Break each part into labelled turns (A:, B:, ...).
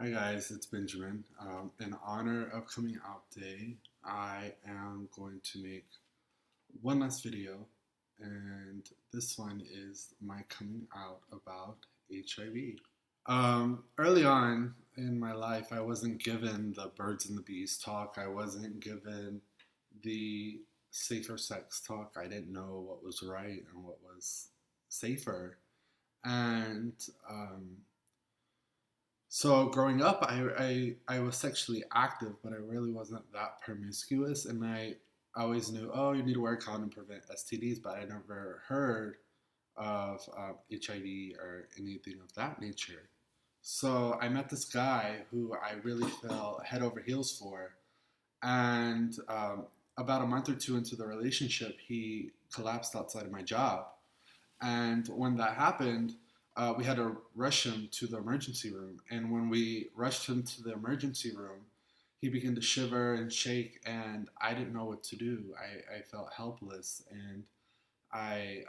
A: Hi guys, it's Benjamin. In honor of Coming Out Day, I am going to make one last video, and this one is my coming out about HIV. Early on in my life, I wasn't given the birds and the bees talk. I wasn't given the safer sex talk. I didn't know what was right and what was safer. And So growing up, I was sexually active, but I really wasn't that promiscuous. And I always knew, oh, you need to wear a condom to prevent STDs, but I never heard of HIV or anything of that nature. So I met this guy who I really fell head over heels for. And about a month or two into the relationship, he collapsed outside of my job. And when that happened, we had to rush him to the emergency room. And when we rushed him to the emergency room, he began to shiver and shake, and I didn't know what to do. I felt helpless, and I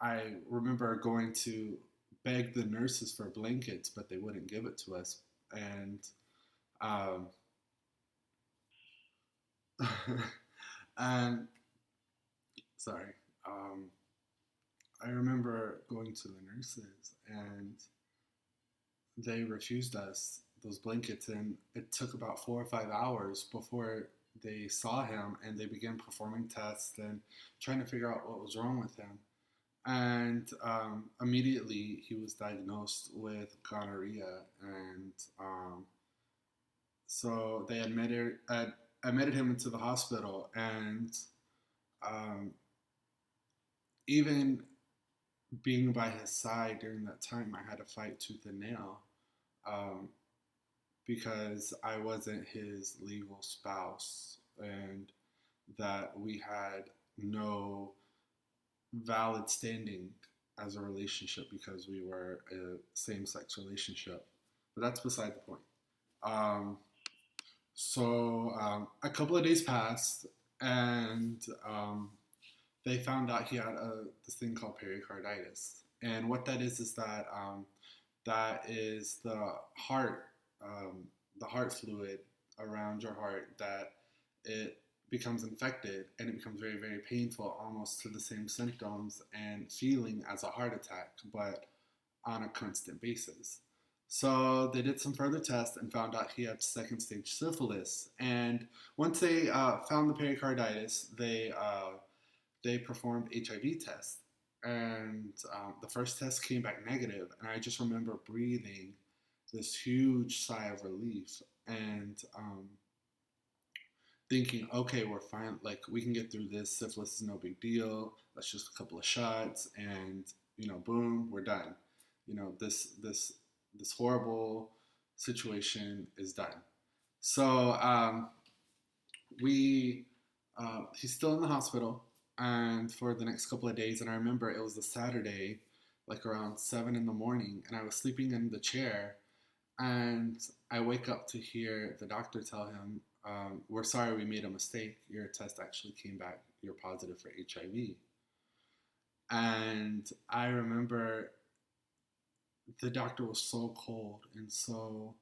A: I remember going to beg the nurses for blankets, but they wouldn't give it to us. And um, and sorry, um, I remember going to the nurses, and they refused us those blankets, and it took about 4 or 5 hours before they saw him, and they began performing tests and trying to figure out what was wrong with him. And immediately he was diagnosed with gonorrhea, and so they admitted him into the hospital. And um, even being by his side during that time, I had to fight tooth and nail. Um, because I wasn't his legal spouse, and that we had no valid standing as a relationship because we were a same sex relationship. But that's beside the point. Um, a couple of days passed, and they found out he had this thing called pericarditis. And what that is that that is um, the heart fluid around your heart, that it becomes infected and it becomes very, very painful, almost to the same symptoms and feeling as a heart attack, but on a constant basis. So they did some further tests and found out he had second stage syphilis. And once they found the pericarditis, they performed HIV tests, and the first test came back negative. And I just remember breathing this huge sigh of relief, and thinking, okay, we're fine. Like, we can get through this. Syphilis is no big deal. That's just a couple of shots, and boom, we're done. This horrible situation is done. So we he's still in the hospital, and for the next couple of days. And I remember it was a Saturday, like around 7 in the morning, and I was sleeping in the chair, and I wake up to hear the doctor tell him, "We're sorry, we made a mistake. Your test actually came back. You're positive for HIV." And I remember the doctor was so cold and so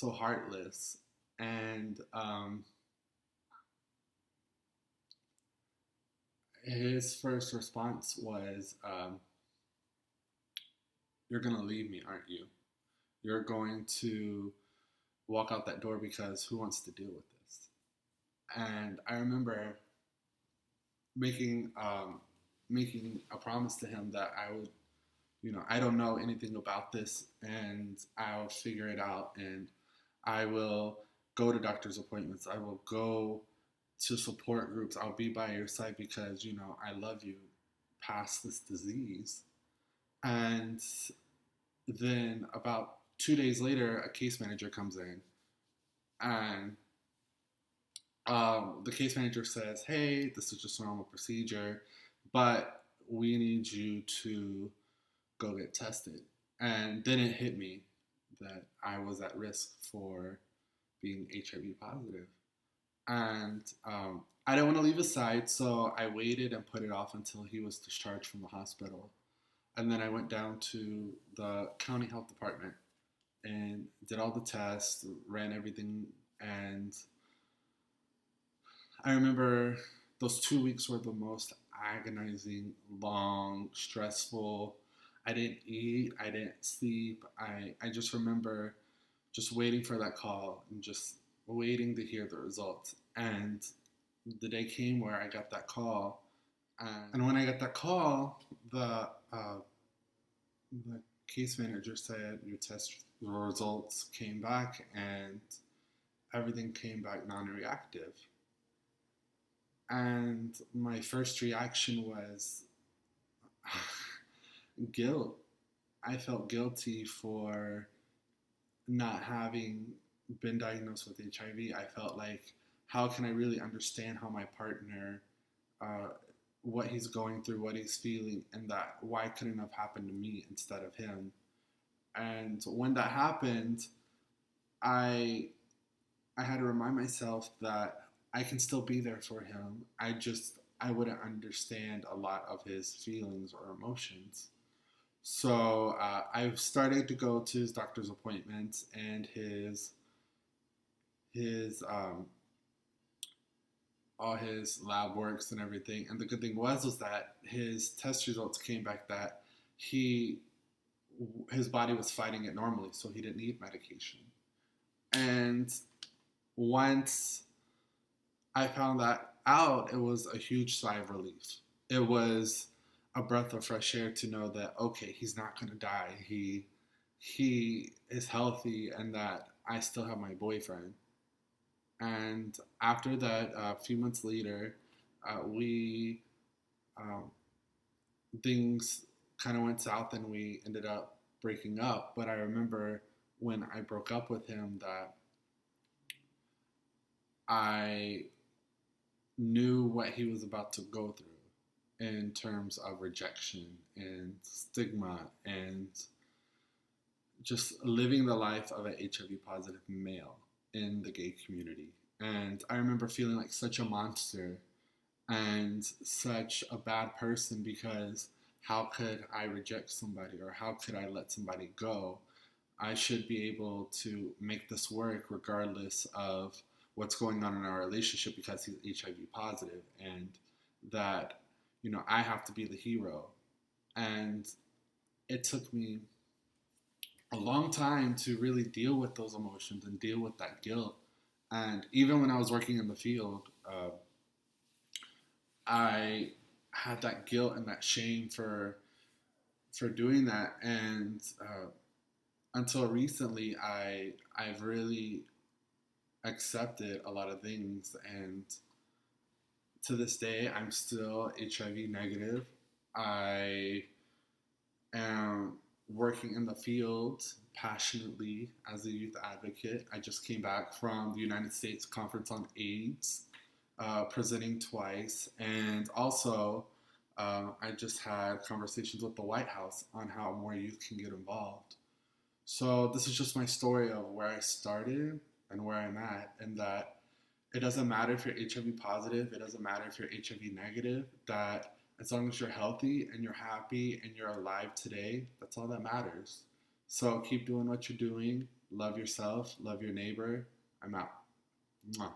A: heartless, and his first response was, "You're gonna leave me, aren't you? You're going to walk out that door, because who wants to deal with this?" And I remember making making a promise to him that I would, I don't know anything about this, and I'll figure it out, and I will go to doctor's appointments. I will go to support groups. I'll be by your side because, I love you past this disease. And then about 2 days later, a case manager comes in, and the case manager says, "Hey, this is just a normal procedure, but we need you to go get tested." And then it hit me that I was at risk for being HIV positive. And I didn't want to leave his side, so I waited and put it off until he was discharged from the hospital. And then I went down to the county health department, and did all the tests, ran everything. And I remember those 2 weeks were the most agonizing, long, stressful. I didn't eat, I didn't sleep. I just remember just waiting for that call and just waiting to hear the results. And the day came where I got that call. And when I got that call, the case manager said your test results came back and everything came back non-reactive. And my first reaction was guilt. I felt guilty for not having been diagnosed with HIV. I felt like, how can I really understand how my partner, uh, what he's going through, what he's feeling, and that why couldn't it have happened to me instead of him? And when that happened, I I had to remind myself that I can still be there for him. I wouldn't understand a lot of his feelings or emotions. So I've started to go to his doctor's appointments and his all his lab works and everything. And the good thing was that his test results came back that he his body was fighting it normally, so he didn't need medication. And once I found that out, it was a huge sigh of relief. It was a breath of fresh air to know that, okay, he's not going to die. He is healthy, and that I still have my boyfriend. And after that, a few months later, we um, things kind of went south, and we ended up breaking up. But I remember when I broke up with him that I knew what he was about to go through in terms of rejection and stigma and just living the life of an HIV positive male in the gay community. And I remember feeling like such a monster and such a bad person because how could I reject somebody or how could I let somebody go? I should be able to make this work regardless of what's going on in our relationship because he's HIV positive, and that, I have to be the hero. And it took me a long time to really deal with those emotions and deal with that guilt. And even when I was working in the field, I had that guilt and that shame for doing that. And until recently, I've really accepted a lot of things, and to this day, I'm still HIV negative. I am working in the field passionately as a youth advocate. I just came back from the United States Conference on AIDS, presenting twice, and also I just had conversations with the White House on how more youth can get involved. So this is just my story of where I started and where I'm at, and that it doesn't matter if you're HIV positive, it doesn't matter if you're HIV negative, that as long as you're healthy and you're happy and you're alive today, that's all that matters. So keep doing what you're doing. Love yourself, love your neighbor. I'm out. Mwah.